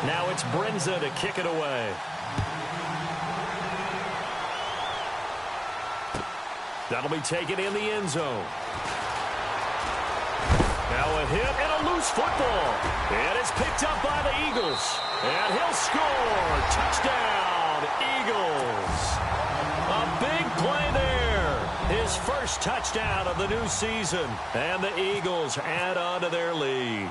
Now it's Brinza to kick it away. That'll be taken in the end zone. Now a hit and a loose football. And it's picked up by the Eagles. And he'll score. Touchdown, Eagles. A big play there. His first touchdown of the new season. And the Eagles add on to their lead.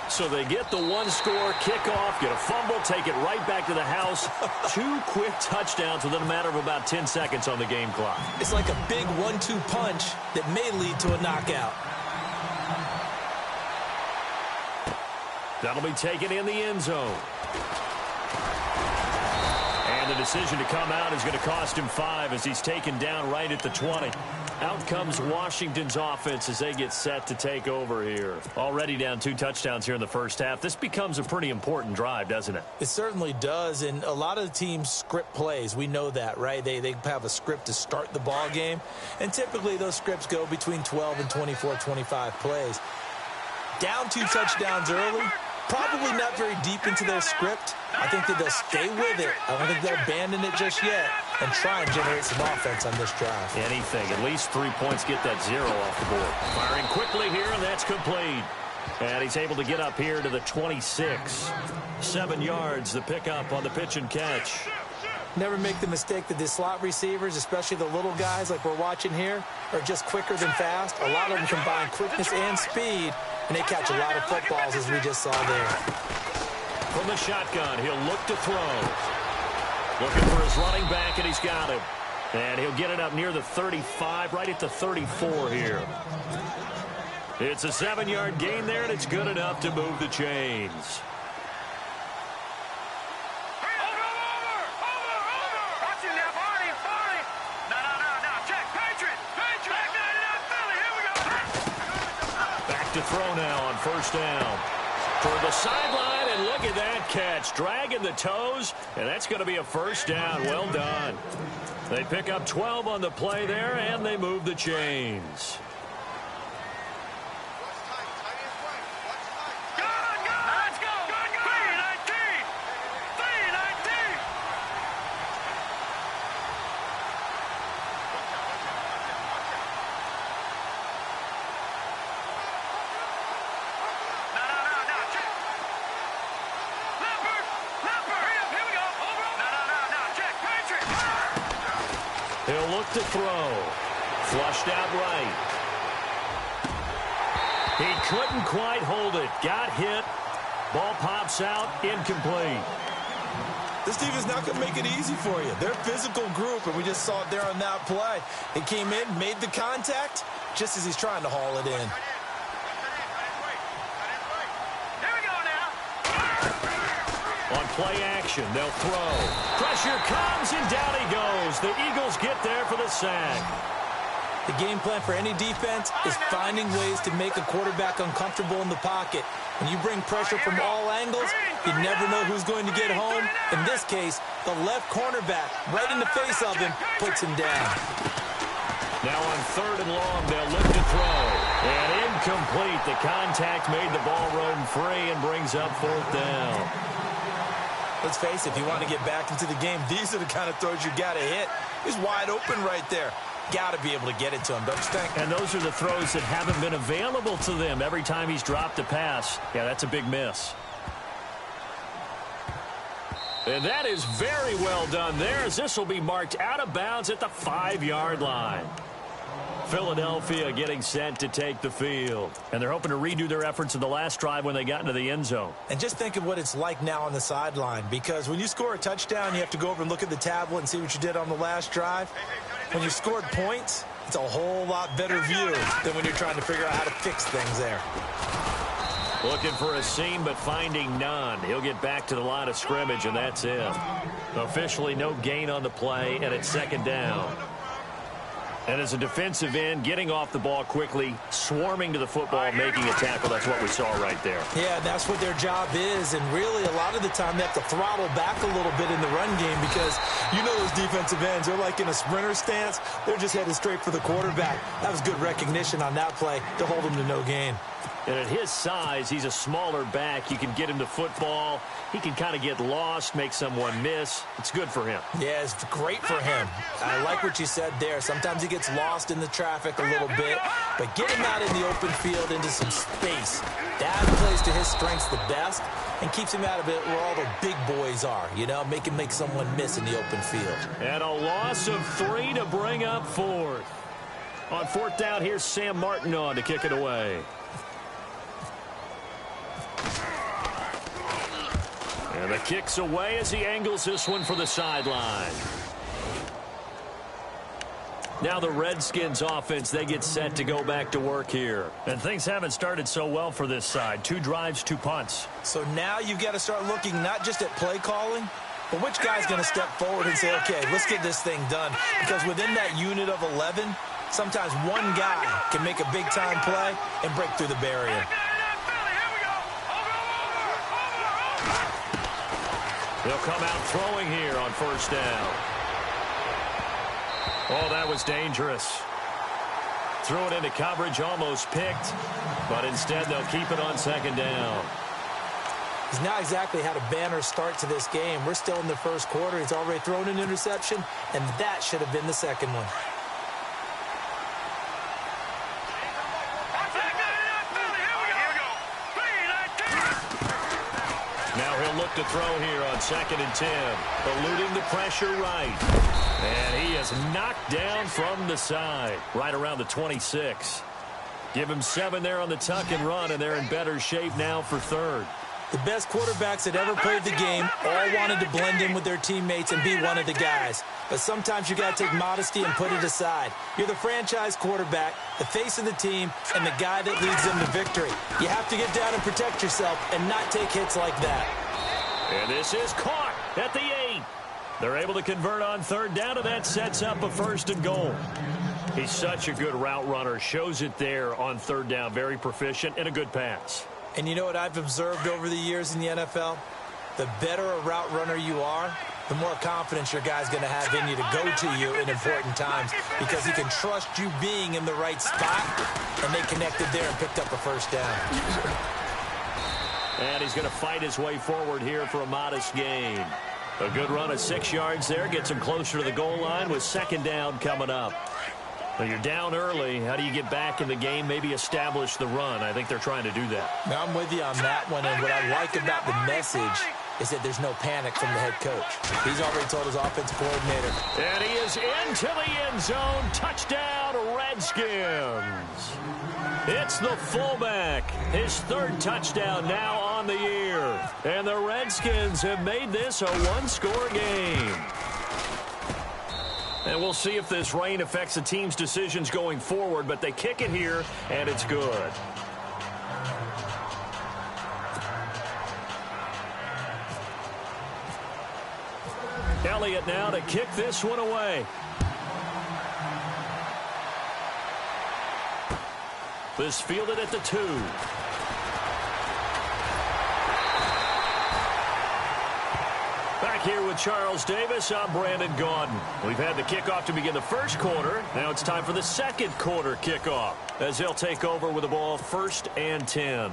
So they get the one-score kickoff, get a fumble, take it right back to the house. 2 quick touchdowns within a matter of about 10 seconds on the game clock. It's like a big 1-2 punch that may lead to a knockout. That'll be taken in the end zone. And the decision to come out is going to cost him 5 as he's taken down right at the 20. Out comes Washington's offense as they get set to take over here. Already down 2 touchdowns here in the first half. This becomes a pretty important drive, doesn't it? It certainly does, and a lot of the teams script plays. We know that, right? They have a script to start the ball game, and typically those scripts go between 12 and 24, 25 plays. Down 2 touchdowns early, probably not very deep into their script. I think that they'll stay with it. I don't think they'll abandon it just yet and try and generate some offense on this drive. Anything. At least 3 points, get that 0 off the board. Firing quickly here, and that's complete. And he's able to get up here to the 26. 7 yards, the pickup on the pitch and catch. Never make the mistake that the slot receivers, especially the little guys like we're watching here, are just quicker than fast. A lot of them combine quickness and speed, and they catch a lot of footballs, as we just saw there. From the shotgun, he'll look to throw. Looking for his running back, and he's got him. And he'll get it up near the 35, right at the 34 here. It's a 7-yard gain there, and it's good enough to move the chains. Back to throw now on first down. Toward the sideline, and look at that catch. Dragging the toes, and that's going to be a first down. Well done. They pick up 12 on the play there, and they move the chains. He'll look to throw. Flushed out right. He couldn't quite hold it. Got hit. Ball pops out. Incomplete. This team is not going to make it easy for you. They're a physical group, and we just saw it there on that play. He came in, made the contact, just as he's trying to haul it in. On play action, they'll throw. Pressure comes, and down he goes. The Eagles get there for the sack. The game plan for any defense is finding ways to make a quarterback uncomfortable in the pocket. When you bring pressure from all angles, you never know who's going to get home. In this case, the left cornerback, right in the face of him, puts him down. Now on 3rd and long, they'll look to throw. And incomplete. The contact made the ball roam free and brings up 4th down. Let's face it, if you want to get back into the game, these are the kind of throws you got to hit. He's wide open right there. Got to be able to get it to him, don't you think? And those are the throws that haven't been available to them every time he's dropped a pass. Yeah, that's a big miss. And that is very well done there, as this will be marked out of bounds at the 5-yard line. Philadelphia getting set to take the field. And they're hoping to redo their efforts in the last drive when they got into the end zone. And just think of what it's like now on the sideline, because when you score a touchdown, you have to go over and look at the tablet and see what you did on the last drive. When you scored points, it's a whole lot better view than when you're trying to figure out how to fix things there. Looking for a seam, but finding none. He'll get back to the line of scrimmage, and that's it. Officially no gain on the play, and it's 2nd down. And as a defensive end, getting off the ball quickly, swarming to the football, making a tackle. That's what we saw right there. Yeah, that's what their job is. And really, a lot of the time, they have to throttle back a little bit in the run game because you know those defensive ends, they're like in a sprinter stance. They're just headed straight for the quarterback. That was good recognition on that play to hold him to no gain. And at his size, he's a smaller back. You can get him the football. He can kind of get lost, make someone miss. It's good for him. Yeah, it's great for him. I like what you said there. Sometimes he gets lost in the traffic a little bit, but get him out in the open field into some space. That plays to his strengths the best and keeps him out of it where all the big boys are, you know, make someone miss in the open field. And a loss of 3 to bring up 4th. On 4th down, here's Sam Martin on to kick it away. And the kick's away as he angles this one for the sideline. Now the Redskins offense, they get set to go back to work here. And things haven't started so well for this side. 2 drives, 2 punts. So now you've got to start looking not just at play calling, but which guy's going to step forward and say, okay, let's get this thing done. Because within that unit of 11, sometimes one guy can make a big-time play and break through the barrier. They'll come out throwing here on 1st down. Oh, that was dangerous. Threw it into coverage, almost picked, but instead they'll keep it on 2nd down. He's not exactly had a banner start to this game. We're still in the 1st quarter. He's already thrown an interception, and that should have been the 2nd one. Look to throw here on 2nd and 10. Eluding the pressure right. And he is knocked down from the side. Right around the 26. Give him 7 there on the tuck and run, and they're in better shape now for 3rd. The best quarterbacks that ever played the game all wanted to blend in with their teammates and be one of the guys. But sometimes you got to take modesty and put it aside. You're the franchise quarterback, the face of the team, and the guy that leads them to victory. You have to get down and protect yourself and not take hits like that. And this is caught at the 8. They're able to convert on 3rd down, and that sets up a 1st and goal. He's such a good route runner. Shows it there on 3rd down. Very proficient and a good pass. And you know what I've observed over the years in the NFL? The better a route runner you are, the more confidence your guy's going to have in you to go to you in important times because he can trust you being in the right spot, and they connected there and picked up a 1st down. And he's going to fight his way forward here for a modest gain. A good run of 6 yards there. Gets him closer to the goal line with 2nd down coming up. Now you're down early. How do you get back in the game? Maybe establish the run. I think they're trying to do that. Now I'm with you on that one. And what I like about the message is that there's no panic from the head coach. He's already told his offensive coordinator. And he is into the end zone. Touchdown, Redskins. It's the fullback. His 3rd touchdown now on the year. And the Redskins have made this a 1-score game. And we'll see if this rain affects the team's decisions going forward, but they kick it here, and it's good. Elliott now to kick this one away. This fielded at the 2. Back here with Charles Davis, I'm Brandon Gaudin. We've had the kickoff to begin the 1st quarter. Now it's time for the 2nd quarter kickoff as they'll take over with the ball 1st and 10.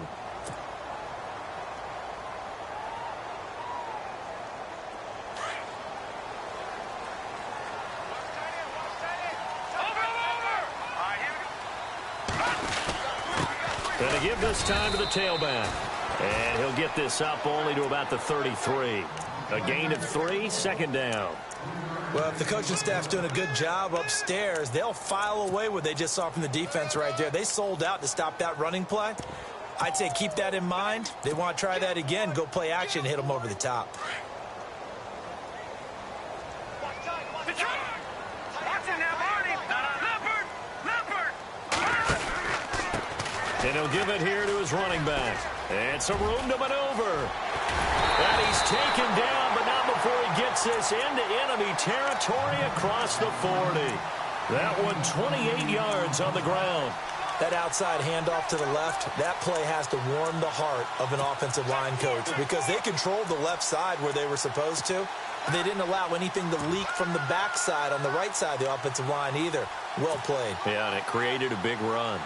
Going to give this time to the tailback. And he'll get this up only to about the 33. A gain of 3, 2nd down. Well, if the coaching staff's doing a good job upstairs, they'll file away what they just saw from the defense right there. They sold out to stop that running play. I'd say keep that in mind. They want to try that again, go play action, hit them over the top. And he'll give it here to his running back. And some room to maneuver. And he's taken down, but not before he gets this into enemy territory across the 40. That one 28 yards on the ground. That outside handoff to the left, that play has to warm the heart of an offensive line coach because they controlled the left side where they were supposed to. And they didn't allow anything to leak from the backside on the right side of the offensive line either. Well played. Yeah, and it created a big run.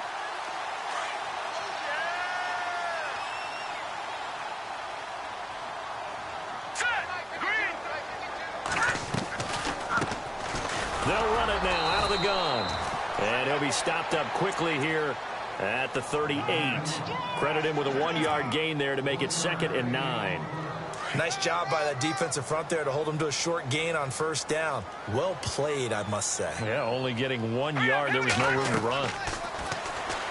They'll run it now out of the gun. And he'll be stopped up quickly here at the 38. Credit him with a 1-yard gain there to make it 2nd and 9. Nice job by that defensive front there to hold him to a short gain on 1st down. Well played, I must say. Yeah, only getting 1 yard. There was no room to run.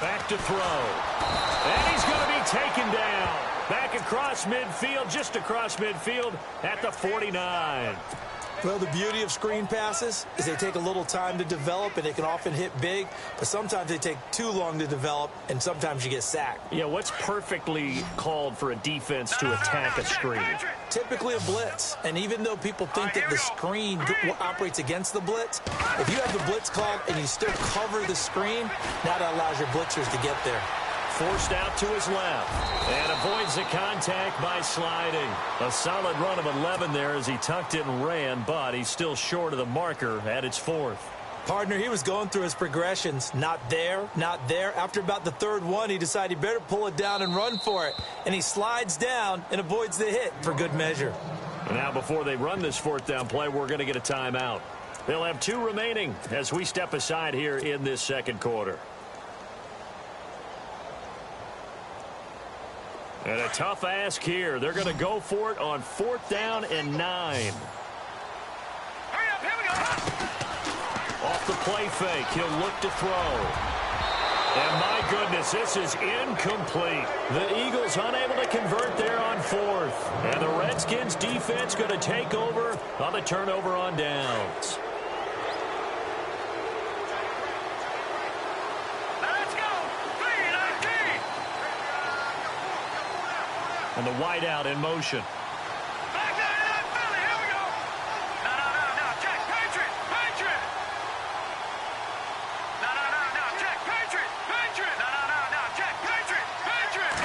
Back to throw. And he's going to be taken down. Back across midfield, just across midfield at the 49. Well, the beauty of screen passes is they take a little time to develop, and they can often hit big, but sometimes they take too long to develop, and sometimes you get sacked. Yeah, what's perfectly called for a defense to attack a screen? Typically a blitz, and even though people think that the screen operates against the blitz, if you have the blitz called and you still cover the screen, now that allows your blitzers to get there. Forced out to his left and avoids the contact by sliding. A solid run of 11 there as he tucked it and ran, but he's still short of the marker at its 4th. Partner, he was going through his progressions. Not there, not there. After about the 3rd one, he decided he better pull it down and run for it. And he slides down and avoids the hit for good measure. And now before they run this 4th down play, we're going to get a timeout. They'll have 2 remaining as we step aside here in this 2nd quarter. And a tough ask here. They're going to go for it on 4th down and 9. Hurry up, here we go. Off the play fake, he'll look to throw. And my goodness, this is incomplete. The Eagles unable to convert there on 4th. And the Redskins defense going to take over on the turnover on downs. And the wideout in motion. Back there in that Philly. Here we go. No. Check. Patriot. No. Check. Patriot. No. Check. Patriot.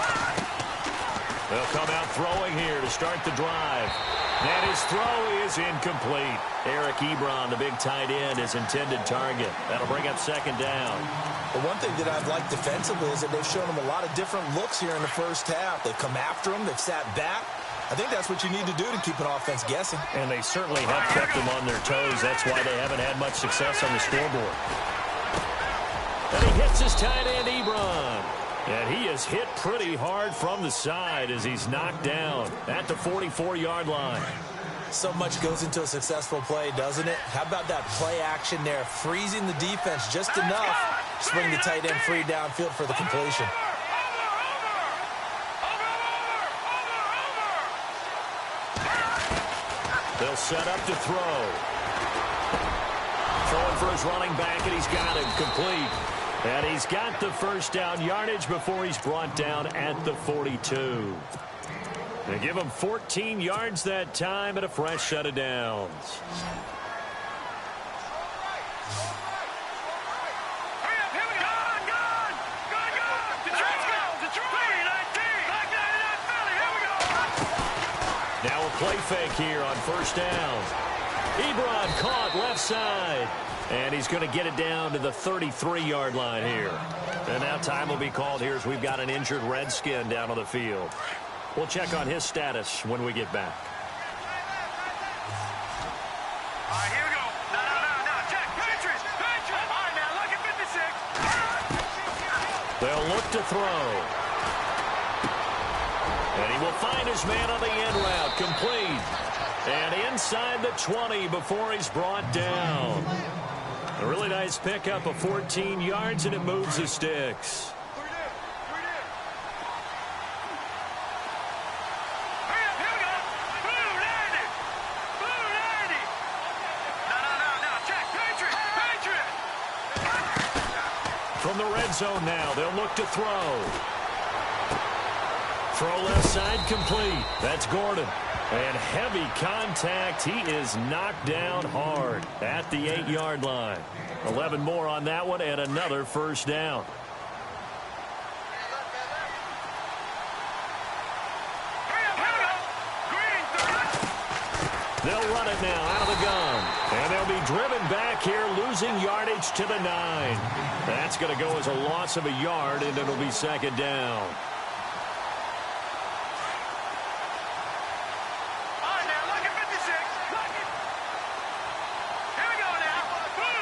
They'll come out throwing here to start the drive. And his throw is incomplete. Eric Ebron, the big tight end, his intended target. That'll bring up 2nd down. The one thing that I've liked defensively is that they've shown him a lot of different looks here in the 1st half. They've come after him. They've sat back. I think that's what you need to do to keep an offense guessing. And they certainly have kept them on their toes. That's why they haven't had much success on the scoreboard. And he hits his tight end, Ebron. And he is hit pretty hard from the side as he's knocked down at the 44-yard line. So much goes into a successful play, doesn't it? How about that play action there, freezing the defense just enough to bring the tight end free downfield for the completion. They'll set up to throw. Throwing for his running back, and he's got him complete. And he's got the 1st down yardage before he's brought down at the 42. They give him 14 yards that time and a fresh set of downs. Hurry up, here we go. Gone. Detroit. 19. Back there in that Philly. Here we go. Now a play fake here on 1st down. Ebron caught left side. And he's going to get it down to the 33-yard line here. And now time will be called here as we've got an injured Redskin down on the field. We'll check on his status when we get back. All right, here we go. No. Check. Patriot. All right, now look at 56. They'll look to throw. And he will find his man on the end route. Complete. And inside the 20 before he's brought down. A really nice pickup of 14 yards, and it moves the sticks. From the red zone now, they'll look to throw. Throw left side complete. That's Gordon. And heavy contact. He is knocked down hard at the 8-yard line. 11 more on that one and another 1st down. They'll run it now out of the gun. And they'll be driven back here, losing yardage to the 9. That's going to go as a loss of a yard, and it'll be 2nd down. All right, now look at 56. Look it. Here we go now. Boom.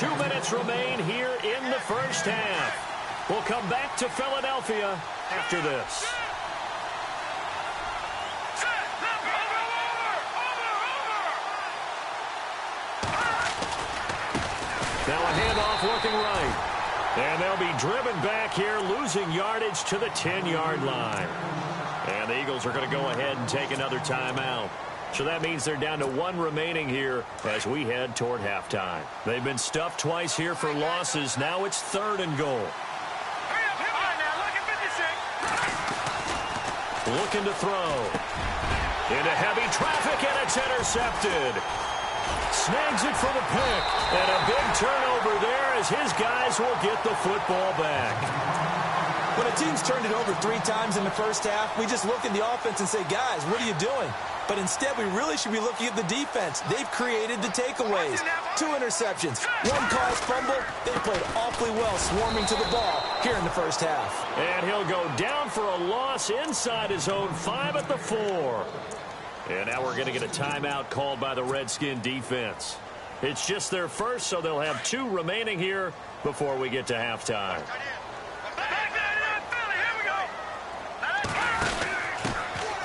2 minutes remain here in the first half. We'll come back to Philadelphia after this. Now a handoff looking right. And they'll be driven back here, losing yardage to the 10-yard line. And the Eagles are going to go ahead and take another timeout. So that means they're down to 1 remaining here as we head toward halftime. They've been stuffed twice here for losses. Now it's 3rd and goal. Looking to throw. Into heavy traffic, and it's intercepted. Snags it for the pick. And a big turnover there as his guys will get the football back. When a team's turned it over 3 times in the first half, we just look at the offense and say, guys, what are you doing? But instead, we really should be looking at the defense. They've created the takeaways. 2 interceptions, 1 caused fumble. They played awfully well swarming to the ball here in the first half. And he'll go down for a loss inside his own 5 at the 4. And now we're going to get a timeout called by the Redskin defense. It's just their first, so they'll have 2 remaining here before we get to halftime.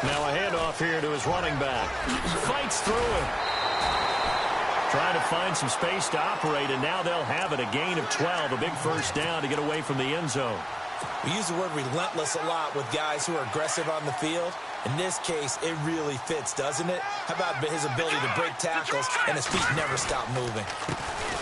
Now a handoff here to his running back. Fights through it. Trying to find some space to operate, and now they'll have it. A gain of 12, a big first down to get away from the end zone. We use the word relentless a lot with guys who are aggressive on the field. In this case, it really fits, doesn't it? How about his ability to break tackles and his feet never stop moving?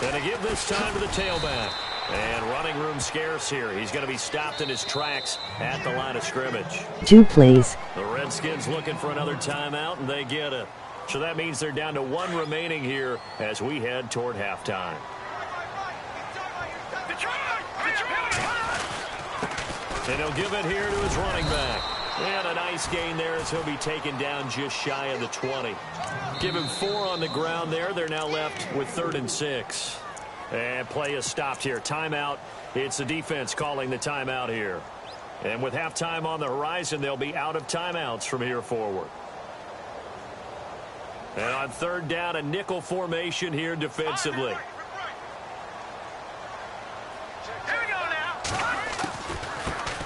And to give this time to the tailback. And running room scarce here. He's going to be stopped in his tracks at the line of scrimmage. 2 plays. The Redskins looking for another timeout, and they get it. So that means they're down to 1 remaining here as we head toward halftime. And he'll give it here to his running back. And a nice gain there as he'll be taken down just shy of the 20. Give him 4 on the ground there. They're now left with 3rd and 6. And play is stopped here. Timeout. It's the defense calling the timeout here. And with halftime on the horizon, they'll be out of timeouts from here forward. And on 3rd down, a nickel formation here defensively.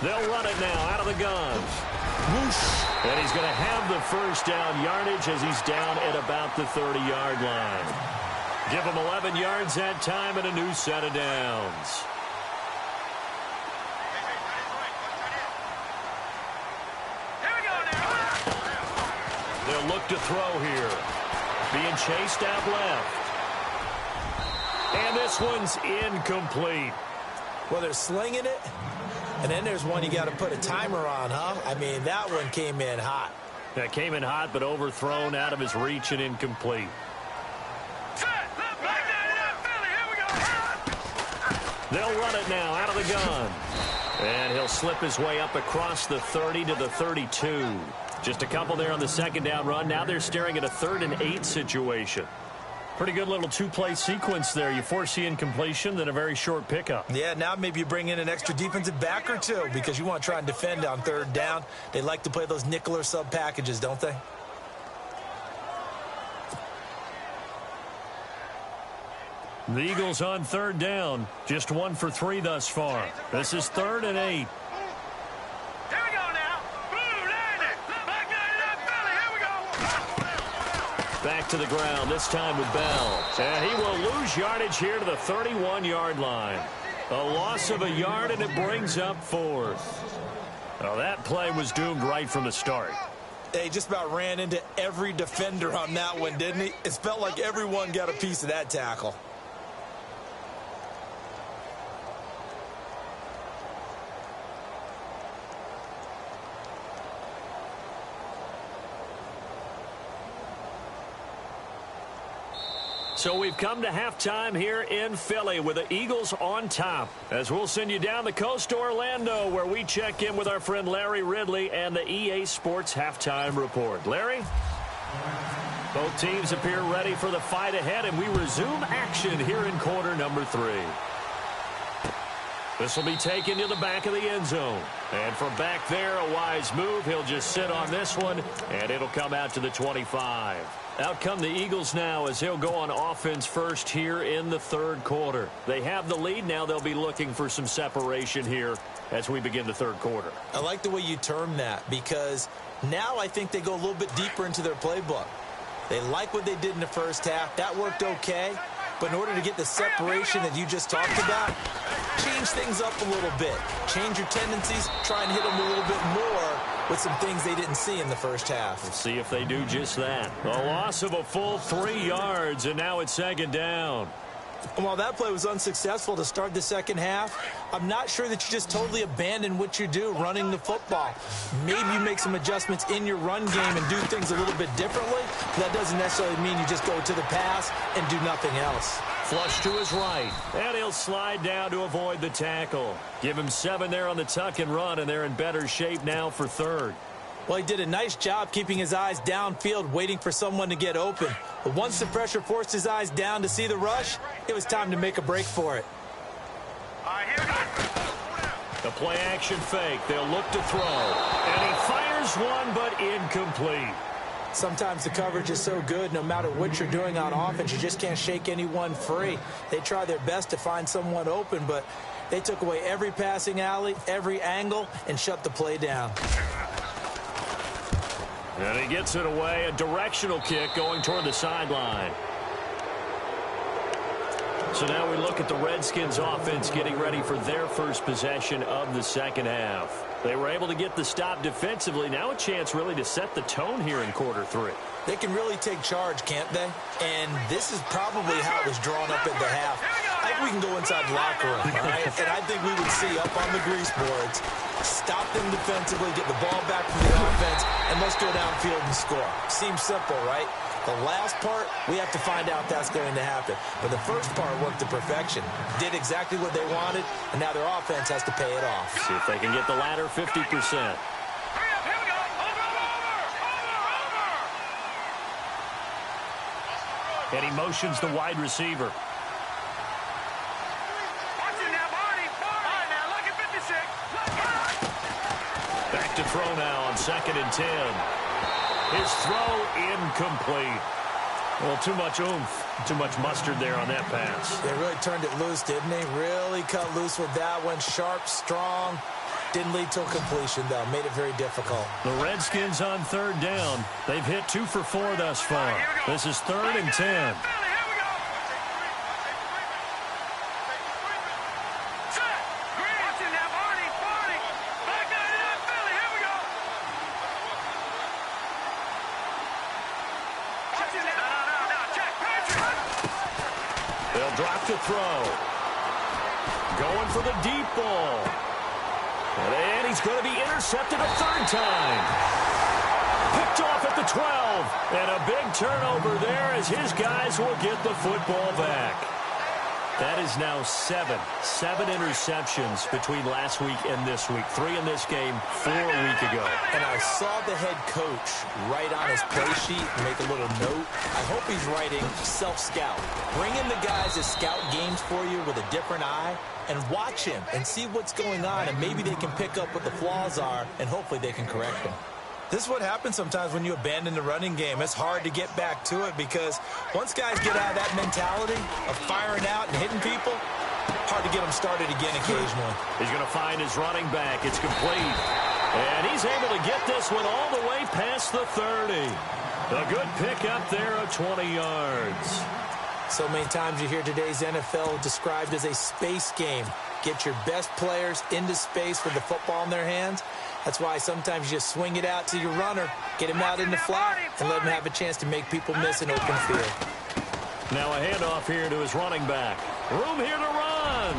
They'll run it now out of the gun. Whoosh. And he's going to have the first down yardage as he's down at about the 30-yard line. Give him 11 yards that time and a new set of downs. They'll look to throw here. Being chased out left. And this one's incomplete. Well, they're slinging it. And then there's one you got to put a timer on, huh? I mean, that one came in hot. That came in hot, but overthrown out of his reach and incomplete. They'll run it now out of the gun. And he'll slip his way up across the 30 to the 32. Just a couple there on the 2nd down run. Now they're staring at a 3rd and 8 situation. Pretty good little 2-play sequence there. You foresee incompletion, then a very short pickup. Yeah, now maybe you bring in an extra defensive back or 2 because you want to try and defend on 3rd down. They like to play those nickel or sub packages, don't they? The Eagles on 3rd down. Just 1 for 3 thus far. This is 3rd and 8. Back to the ground, this time with Bell. And he will lose yardage here to the 31-yard line. A loss of a yard, and it brings up 4th. Well, that play was doomed right from the start. He just about ran into every defender on that one, didn't he? It felt like everyone got a piece of that tackle. So we've come to halftime here in Philly with the Eagles on top. As we'll send you down the coast to Orlando, where we check in with our friend Larry Ridley and the EA Sports Halftime Report. Larry? Both teams appear ready for the fight ahead, and we resume action here in quarter number 3. This will be taken to the back of the end zone. And from back there, a wise move. He'll just sit on this one, and it'll come out to the 25. Out come the Eagles now as he'll go on offense first here in the third quarter. They have the lead. Now they'll be looking for some separation here as we begin the third quarter. I like the way you term that because now I think they go a little bit deeper into their playbook. They like what they did in the first half. That worked okay. But in order to get the separation that you just talked about, change things up a little bit. Change your tendencies. Try and hit them a little bit more with some things they didn't see in the first half. Let's see if they do just that. A loss of a full 3 yards, and now it's second down. And while that play was unsuccessful to start the second half, I'm not sure that you just totally abandon what you do running the football. Maybe you make some adjustments in your run game and do things a little bit differently. That doesn't necessarily mean you just go to the pass and do nothing else. Flush to his right, and he'll slide down to avoid the tackle. Give him 7 there on the tuck and run, and they're in better shape now for third. Well, he did a nice job keeping his eyes downfield, waiting for someone to get open. But once the pressure forced his eyes down to see the rush, it was time to make a break for it. The play action fake. They'll look to throw. And he fires one, but incomplete. Sometimes the coverage is so good, no matter what you're doing on offense, you just can't shake anyone free. They try their best to find someone open, but they took away every passing alley, every angle, and shut the play down. And he gets it away, a directional kick going toward the sideline. So now we look at the Redskins offense getting ready for their first possession of the second half. They were able to get the stop defensively. Now a chance really to set the tone here in quarter 3. They can really take charge, can't they? And this is probably how it was drawn up at the half. I think we can go inside the locker room, all right? And I think we would see up on the grease boards, stop them defensively, get the ball back from the offense, and let's go downfield and score. Seems simple, right? The last part, we have to find out that's going to happen. But the first part worked to perfection. Did exactly what they wanted, and now their offense has to pay it off. See if they can get the latter 50%. And he motions the wide receiver. Back to throw now on 2nd and 10. His throw incomplete. Well, too much oomph, too much mustard there on that pass. They really turned it loose, didn't they? Really cut loose with that one. Sharp, strong. Didn't lead to a completion, though. Made it very difficult. The Redskins on 3rd down. They've hit 2 for 4 thus far. This is 3rd and 10. They'll drop to throw. Going for the deep ball. And he's going to be intercepted a 3rd time. Picked off at the 12. And a big turnover there as his guys will get the football back. That is now 7 interceptions between last week and this week. 3 in this game, 4 a week ago. And I saw the head coach write on his play sheet and make a little note. I hope he's writing self-scout. Bring in the guys that scout games for you with a different eye and watch him and see what's going on, and maybe they can pick up what the flaws are, and hopefully they can correct them. This is what happens sometimes when you abandon the running game. It's hard to get back to it because once guys get out of that mentality of firing out and hitting people, hard to get them started again occasionally. He's going to find his running back. It's complete. And he's able to get this one all the way past the 30. A good pickup there of 20 yards. So many times you hear today's NFL described as a space game. Get your best players into space with the football in their hands. That's why sometimes you just swing it out to your runner, get him out in the flat, and let him have a chance to make people miss an open field. Now a handoff here to his running back. Room here to run.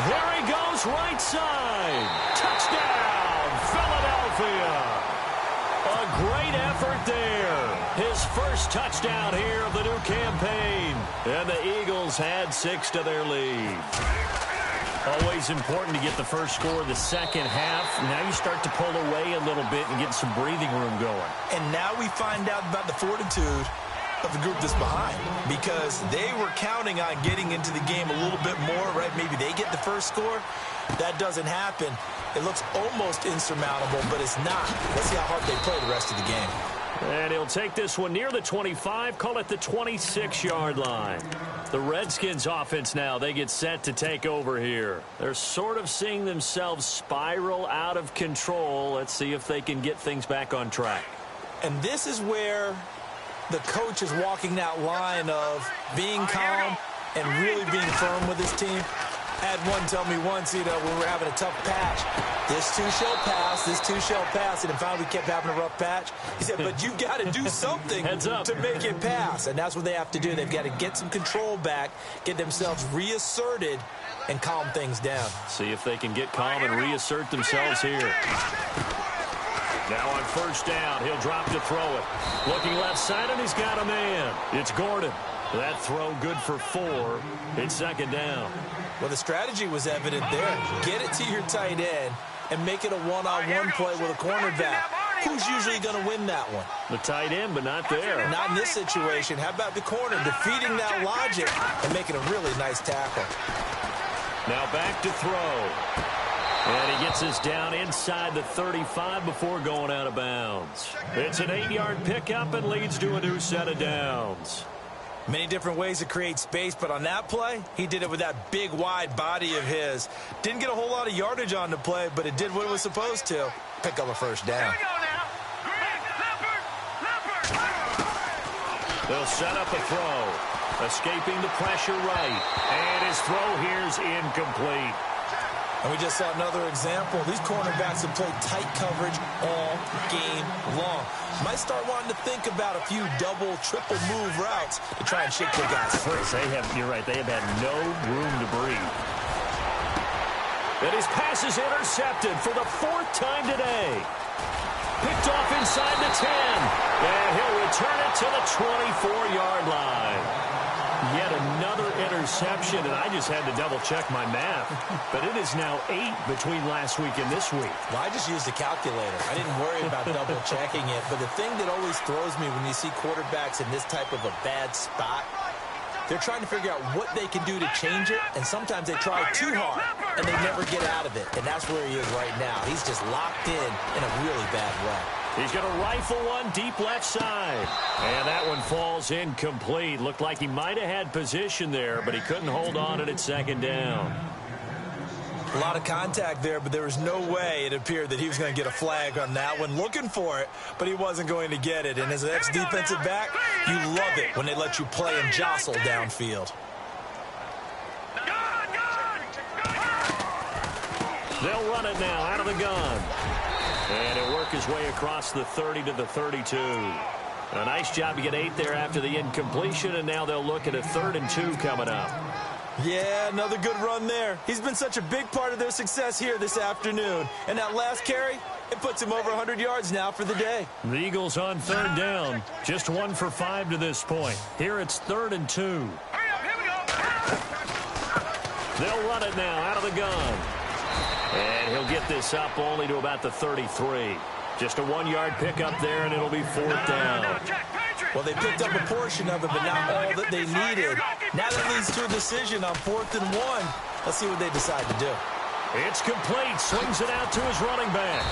There he goes, right side. Touchdown, Philadelphia. A great effort there. His first touchdown here of the new campaign. And the Eagles had 6 to their lead. Always important to get the first score of the second half. Now you start to pull away a little bit and get some breathing room going. And now we find out about the fortitude of the group that's behind, because they were counting on getting into the game a little bit more, right? Maybe they get the first score. That doesn't happen. It looks almost insurmountable, but it's not. Let's see how hard they play the rest of the game. And he'll take this one near the 25, call it the 26-yard line. The Redskins offense now, they get set to take over here. They're sort of seeing themselves spiral out of control. Let's see if they can get things back on track. And this is where the coach is walking that line of being calm and really being firm with his team. I had one tell me once, when we were having a tough patch, this too shall pass, this too shall pass, and then finally we kept having a rough patch. He said, but you've got to do something to make it pass, and that's what they have to do. They've got to get some control back, get themselves reasserted, and calm things down. See if they can get calm and reassert themselves here. Now on first down, he'll drop to throw it. Looking left side, and he's got a man. It's Gordon. That throw good for 4. It's second down. Well, the strategy was evident there. Get it to your tight end and make it a one-on-one play with a cornerback. Who's usually going to win that one? The tight end, but not there. Not in this situation. How about the corner defeating that logic and making a really nice tackle? Now back to throw. And he gets us down inside the 35 before going out of bounds. It's an 8-yard pickup and leads to a new set of downs. Many different ways to create space, but on that play, he did it with that big, wide body of his. Didn't get a whole lot of yardage on the play, but it did what it was supposed to. Pick up a first down. They'll set up a throw. Escaping the pressure right. And his throw here's incomplete. And we just saw another example. These cornerbacks have played tight coverage all game long. Might start wanting to think about a few double, triple move routes to try and shake their guys free. You're right, they have had no room to breathe. And his pass is intercepted for the 4th time today. Picked off inside the 10. And he'll return it to the 24-yard line. Yet another interception, and I just had to double-check my math. But it is now 8 between last week and this week. Well, I just used a calculator. I didn't worry about double-checking it. But the thing that always throws me when you see quarterbacks in this type of a bad spot, they're trying to figure out what they can do to change it, and sometimes they try too hard, and they never get out of it. And that's where he is right now. He's just locked in a really bad way. He's going to rifle one deep left side. And that one falls incomplete. Looked like he might have had position there, but he couldn't hold on at second down. A lot of contact there, but there was no way it appeared that he was going to get a flag on that one. Looking for it, but he wasn't going to get it. And as an ex-defensive back, you love it when they let you play and jostle downfield. They'll run it now out of the gun. And he'll work his way across the 30 to the 32. A nice job to get 8 there after the incompletion, and now they'll look at a 3rd and 2 coming up. Yeah, another good run there. He's been such a big part of their success here this afternoon. And that last carry, it puts him over 100 yards now for the day. The Eagles on 3rd down. Just 1 for 5 to this point. Here it's 3rd and 2. They'll run it now out of the gun. And he'll get this up only to about the 33. Just a 1-yard pickup there, and it'll be 4th down. Well, they picked up a portion of it, but not all that they needed. Now that leads to a decision on 4th and 1. Let's see what they decide to do. It's complete. Swings it out to his running back.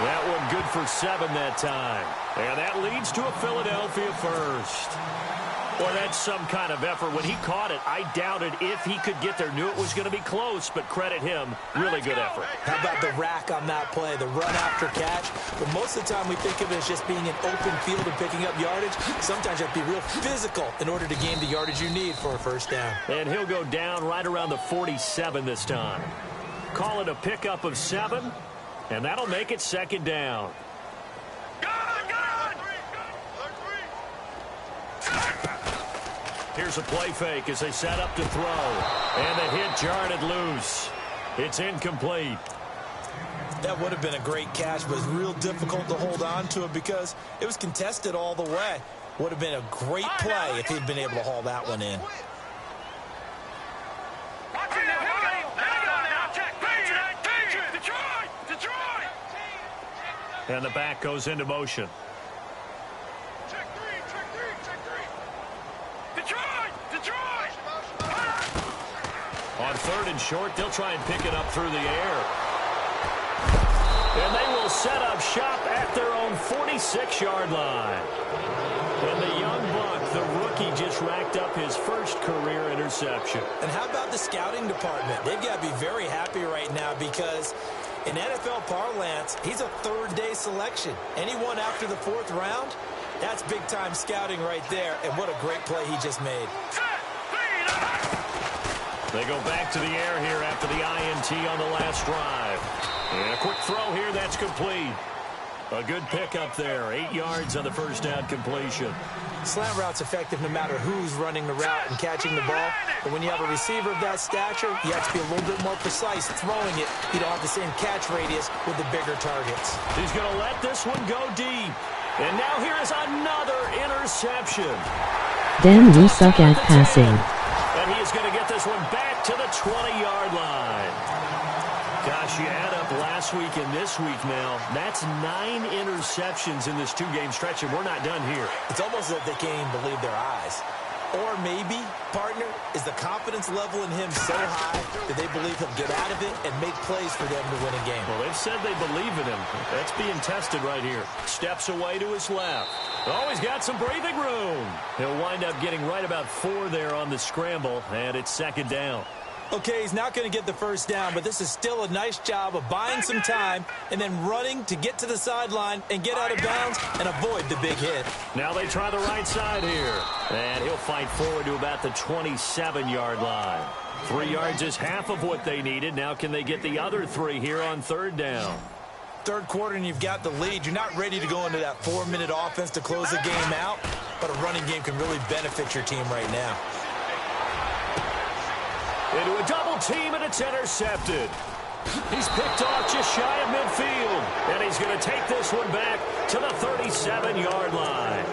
That one good for 7 that time. And that leads to a Philadelphia first. Well, that's some kind of effort. When he caught it, I doubted if he could get there. Knew it was going to be close, but credit him. Really good effort. How about the rack on that play, the run after catch? But most of the time we think of it as just being an open field and picking up yardage. Sometimes you have to be real physical in order to gain the yardage you need for a first down. And he'll go down right around the 47 this time. Call it a pickup of 7, and that'll make it 2nd down. Here's a play fake as they set up to throw. And the hit jarred it loose. It's incomplete. That would have been a great catch, but it's real difficult to hold on to it because it was contested all the way. Would have been a great play if he'd been able to haul that one in. And the back goes into motion. On 3rd and short, they'll try and pick it up through the air. And they will set up shop at their own 46-yard line. And the young buck, the rookie, just racked up his first career interception. And how about the scouting department? They've got to be very happy right now because in NFL parlance, he's a third-day selection. Anyone after the 4th round, that's big-time scouting right there. And what a great play he just made. They go back to the air here after the INT on the last drive. And a quick throw here, that's complete. A good pickup there, 8 yards on the first down completion. Slant route's effective no matter who's running the route and catching the ball. But when you have a receiver of that stature, you have to be a little bit more precise throwing it. You don't have the same catch radius with the bigger targets. He's going to let this one go deep. And now here is another interception. Damn, you suck at passing. And he is going to get this one back to the 20-yard line. Gosh, you add up last week and this week now. That's 9 interceptions in this 2-game stretch, and we're not done here. It's almost as if they can't even believe their eyes. Or maybe, partner, is the confidence level in him so high that they believe he'll get out of it and make plays for them to win a game. Well, they've said they believe in him. That's being tested right here. Steps away to his left. Oh, he's got some breathing room. He'll wind up getting right about 4 there on the scramble, and it's 2nd down. Okay, he's not going to get the first down, but this is still a nice job of buying some time and then running to get to the sideline and get out of bounds and avoid the big hit. Now they try the right side here. And he'll fight forward to about the 27-yard line. 3 yards is half of what they needed. Now can they get the other 3 here on 3rd down? 3rd quarter and you've got the lead. You're not ready to go into that 4-minute offense to close the game out, but a running game can really benefit your team right now. Into a double team, and it's intercepted. He's picked off just shy of midfield. And he's going to take this one back to the 37-yard line.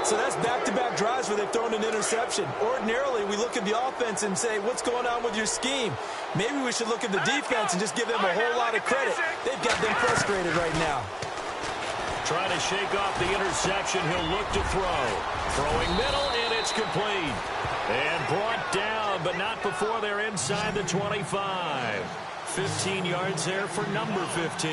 So that's back-to-back drives where they've thrown an interception. Ordinarily, we look at the offense and say, what's going on with your scheme? Maybe we should look at the defense and just give them a whole lot of credit. They've got them frustrated right now. Trying to shake off the interception. He'll look to throw. Throwing middle, and it's complete. And brought down, but not before they're inside the 25. 15 yards there for number 15.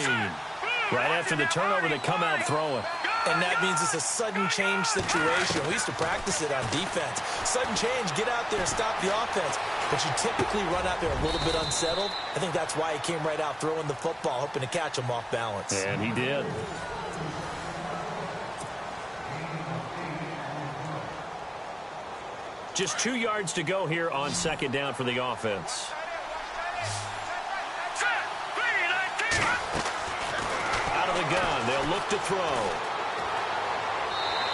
Right after the turnover, they come out throwing. And that means it's a sudden change situation. We used to practice it on defense. Sudden change, get out there, stop the offense. But you typically run out there a little bit unsettled. I think that's why he came right out throwing the football, hoping to catch him off balance. And he did. Just 2 yards to go here on 2nd down for the offense. Out of the gun, they'll look to throw.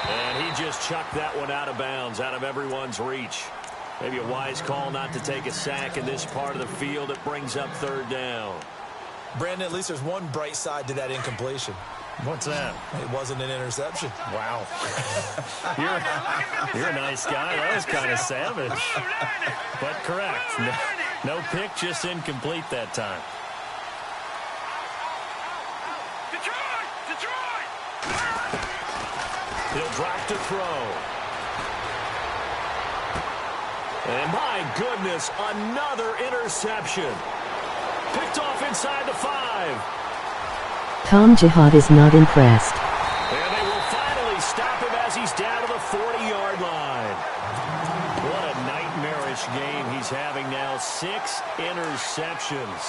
And he just chucked that one out of bounds, out of everyone's reach. Maybe a wise call not to take a sack in this part of the field. It brings up 3rd down. Brandon, at least there's one bright side to that incompletion. What's that? It wasn't an interception. Wow. You're a nice guy. That was kind of savage. But correct. No pick, just incomplete that time. He'll drop to throw. And my goodness, another interception. Picked off inside the 5. Tom Jihad is not impressed. And they will finally stop him as he's down to the 40-yard line. What a nightmarish game he's having now. 6 interceptions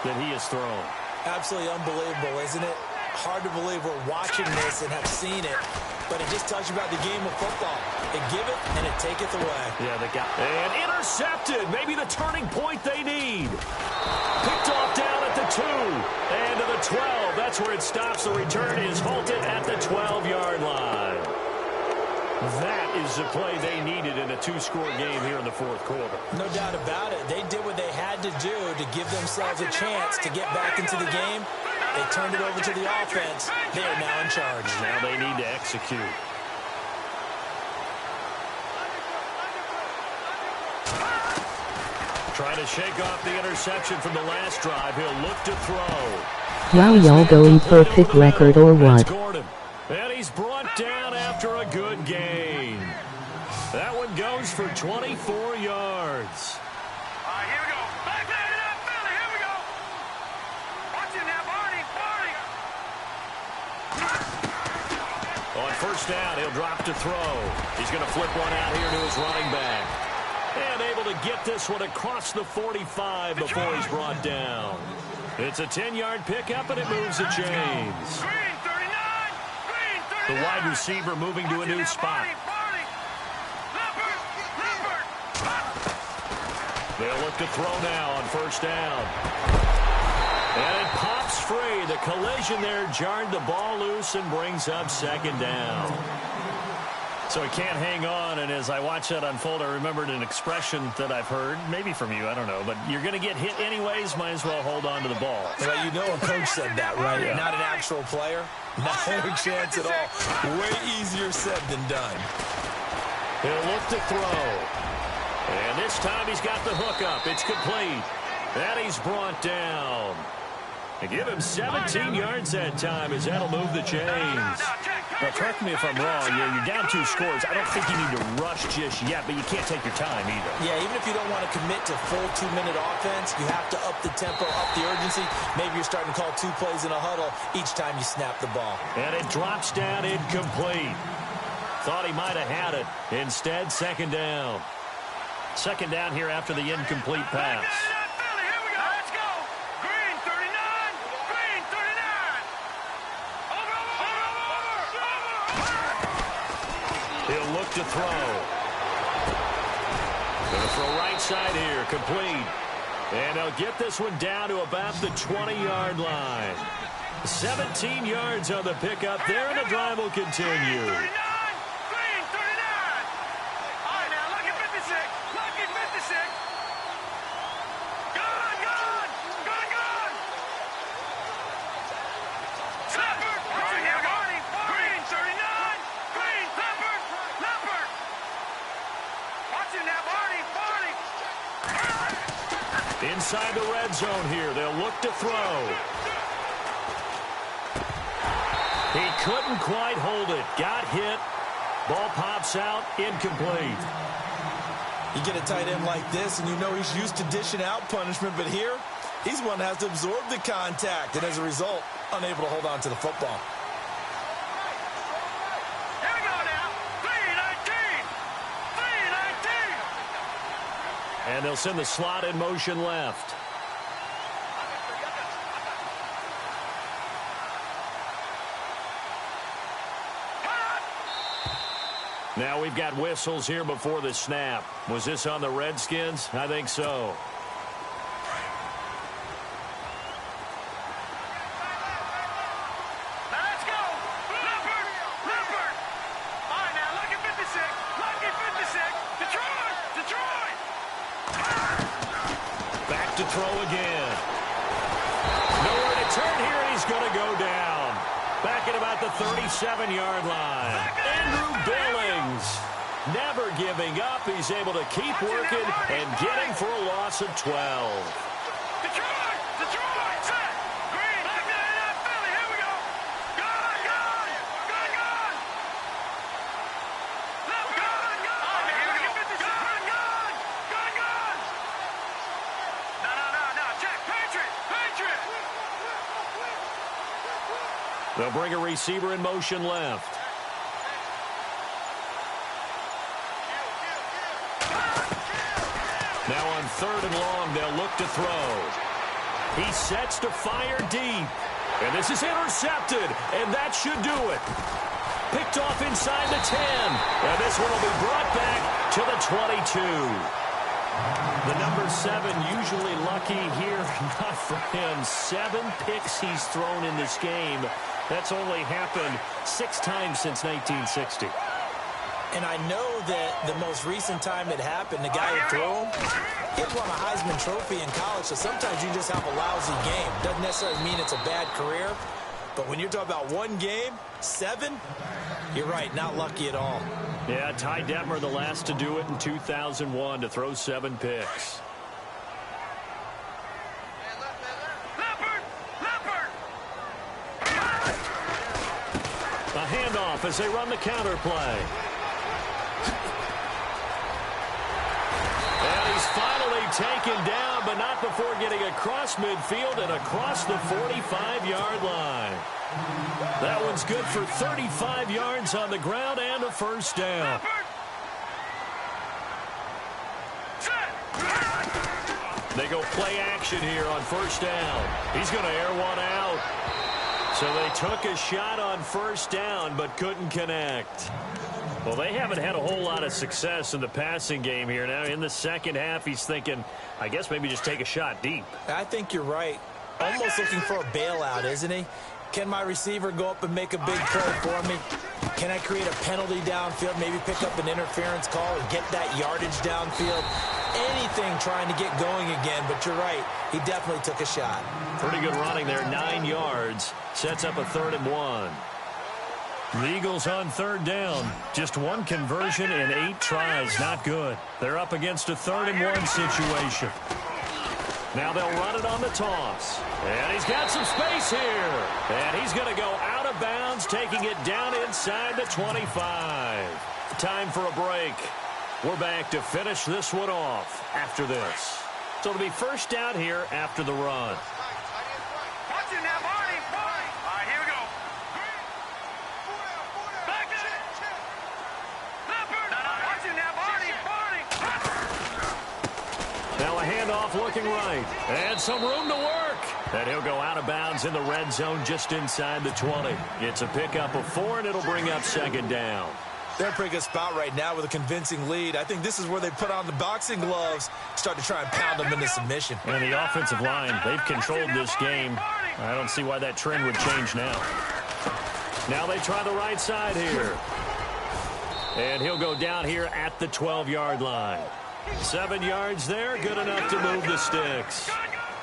that he has thrown. Absolutely unbelievable, isn't it? Hard to believe we're watching this and have seen it, but it just tells you about the game of football. It give it and it taketh away. Yeah, they got and intercepted. Maybe the turning point they need. Picked off down at the 2 and to the 12. That's where it stops. The return is halted at the 12-yard line. That is the play they needed in a 2-score game here in the 4th quarter. No doubt about it. They did what they had to do to give themselves a chance to get back into the game. They turned it over to the offense. They are now in charge. Now they need to execute. Trying to shake off the interception from the last drive. He'll look to throw. Wow, y'all going for a pick record or what? And he's brought down after a good gain. That one goes for 24 yards. right, here we go. Back there to that Philly. Here we go. Watch him now, Barney. On first down, he'll drop to throw. He's going to flip one out here to his running back. And able to get this one across the 45 before he's brought down. It's a 10-yard pickup, and it moves the chains. Green 39. Green 39. The wide receiver moving to a new spot. They'll look to throw now on first down. And it pops free. The collision there jarred the ball loose and brings up second down. So he can't hang on, and as I watch that unfold, I remembered an expression that I've heard, maybe from you, I don't know, but you're going to get hit anyways, might as well hold on to the ball. Well, you know a coach said that, right? Yeah. Not an actual player. No chance at all. Way easier said than done. He'll look to throw. And this time he's got the hook up. It's complete. And he's brought down. They give him 17 yards that time as that'll move the chains. Well, correct me if I'm wrong. You're down 2 scores. I don't think you need to rush just yet, but you can't take your time either. Yeah, even if you don't want to commit to full 2-minute offense, you have to up the tempo, up the urgency. Maybe you're starting to call 2 plays in a huddle each time you snap the ball. And it drops down incomplete. Thought he might have had it. Instead, second down. Second down here after the incomplete pass. He'll look to throw. Going to throw right side here, complete. And they'll get this one down to about the 20-yard line. 17 yards on the pickup there, and the drive will continue. Inside the red zone here, they'll look to throw. He couldn't quite hold it. Got hit. Ball pops out, incomplete. You get a tight end like this, and you know he's used to dishing out punishment, but here, he's one that has to absorb the contact, and as a result, unable to hold on to the football. And they'll send the slot in motion left. Now we've got whistles here before the snap. Was this on the Redskins? I think so. To throw again. Nowhere to turn here, and he's going to go down. Back at about the 37-yard line. Andrew Billings never giving up. He's able to keep working and getting for a loss of 12. They'll bring a receiver in motion left. Now on third and long, they'll look to throw. He sets to fire deep. And this is intercepted, and that should do it. Picked off inside the 10. And this one will be brought back to the 22. The number 7 usually lucky here. Not for him. 7 picks he's thrown in this game. That's only happened 6 times since 1960. And I know that the most recent time it happened, the guy who threw him, he won a Heisman Trophy in college, so sometimes you just have a lousy game. Doesn't necessarily mean it's a bad career, but when you're talking about one game, 7, you're right, not lucky at all. Yeah, Ty Detmer, the last to do it in 2001, to throw 7 picks. A handoff as they run the counter play. And he's finally taken down, but not before getting across midfield and across the 45-yard line. That one's good for 35 yards on the ground and a first down. They go play action here on first down. He's going to air one out. So they took a shot on first down but couldn't connect. Well, they haven't had a whole lot of success in the passing game here. Now, in the second half, he's thinking, I guess maybe just take a shot deep. I think you're right. Almost looking for a bailout, isn't he? Can my receiver go up and make a big play for me? Can I create a penalty downfield, maybe pick up an interference call and get that yardage downfield? Anything trying to get going again, but you're right. He definitely took a shot. Pretty good running there, 9 yards. Sets up a 3rd and 1. The Eagles on 3rd down. Just one conversion in 8 tries. Not good. They're up against a 3rd and 1 situation. Now they'll run it on the toss. And he's got some space here. And he's going to go out of bounds, taking it down inside the 25. Time for a break. We're back to finish this one off after this. So it'll be first down here after the run. Watch it now, Barney. All right, here we go. Back it. Watch it now, Barney. Now a handoff looking right. And some room to work. And he'll go out of bounds in the red zone just inside the 20. It's a pickup of 4, and it'll bring up 2nd down. They're in a pretty good spot right now with a convincing lead. I think this is where they put on the boxing gloves, start to try and pound them into submission. And the offensive line, they've controlled this game. I don't see why that trend would change now. Now they try the right side here. And he'll go down here at the 12-yard line. 7 yards there, good enough to move the sticks.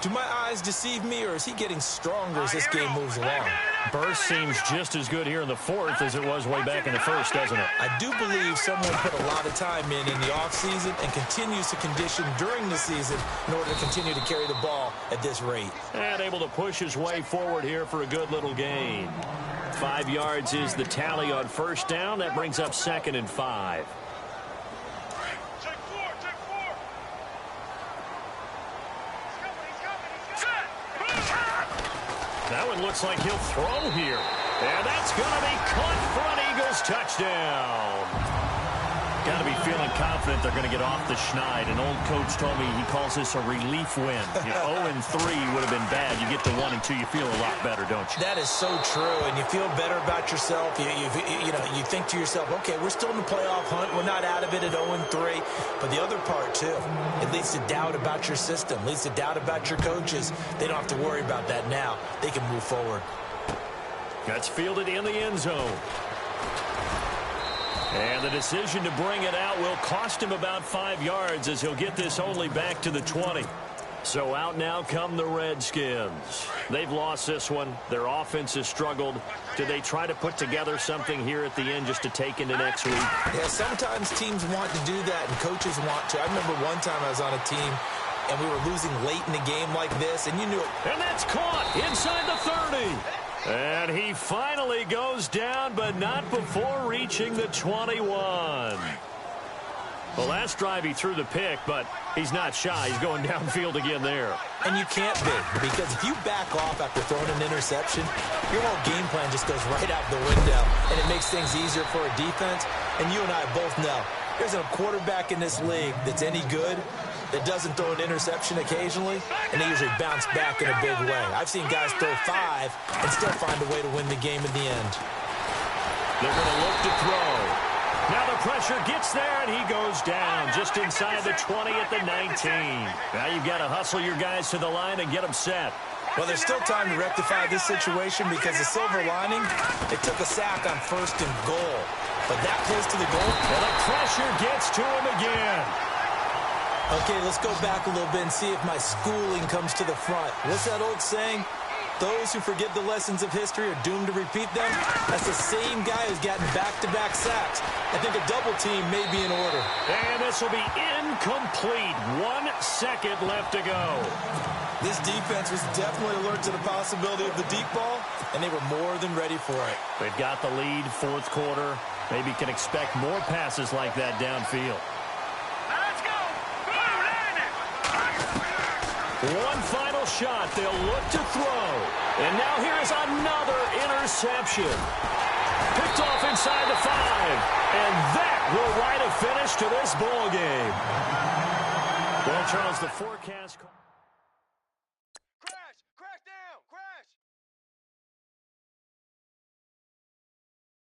Do my eyes deceive me, or is he getting stronger as this game moves along? Burst seems just as good here in the 4th as it was way back in the 1st, doesn't it? I do believe someone put a lot of time in the offseason and continues to condition during the season in order to continue to carry the ball at this rate. And able to push his way forward here for a good little gain. 5 yards is the tally on first down. That brings up 2nd and 5. That one looks like he'll throw here. And that's going to be caught for an Eagles touchdown. Got to be feeling confident they're going to get off the schneid. An old coach told me he calls this a relief win. 0-3 would have been bad. You get to 1 and 2, you feel a lot better, don't you? That is so true, and you feel better about yourself. You think to yourself, okay, we're still in the playoff hunt. We're not out of it at 0-3. But the other part, too, it leads to doubt about your system, leads to doubt about your coaches. They don't have to worry about that now. They can move forward. That's fielded in the end zone. And the decision to bring it out will cost him about 5 yards as he'll get this only back to the 20. So out now come the Redskins. They've lost this one. Their offense has struggled. Do they try to put together something here at the end just to take into next week? Yeah, sometimes teams want to do that and coaches want to. I remember one time I was on a team and we were losing late in the game like this, and you knew it. And that's caught inside the 30. And he finally goes down, but not before reaching the 21. The last drive he threw the pick, but he's not shy. He's going downfield again there. And you can't be, because if you back off after throwing an interception, your whole game plan just goes right out the window, and it makes things easier for a defense. And you and I both know there's a quarterback in this league that's any good that doesn't throw an interception occasionally, and they usually bounce back in a big way. I've seen guys throw 5 and still find a way to win the game in the end. They're going to look to throw. Now the pressure gets there, and he goes down just inside the 20 at the 19. Now you've got to hustle your guys to the line and get them set. Well, there's still time to rectify this situation because the silver lining, they took a sack on 1st and goal. But that close to the goal, well, the pressure gets to him again. Okay, let's go back a little bit and see if my schooling comes to the front. What's that old saying? Those who forget the lessons of history are doomed to repeat them. That's the same guy who's gotten back-to-back sacks. I think a double team may be in order. And this will be incomplete. 1 second left to go. This defense was definitely alert to the possibility of the deep ball, and they were more than ready for it. They've got the lead, 4th quarter. Maybe can expect more passes like that downfield. Let's go. One final shot. They'll look to throw. And now here is another interception. Picked off inside the 5. And that will write a finish to this ball game. Well, Charles, the forecast...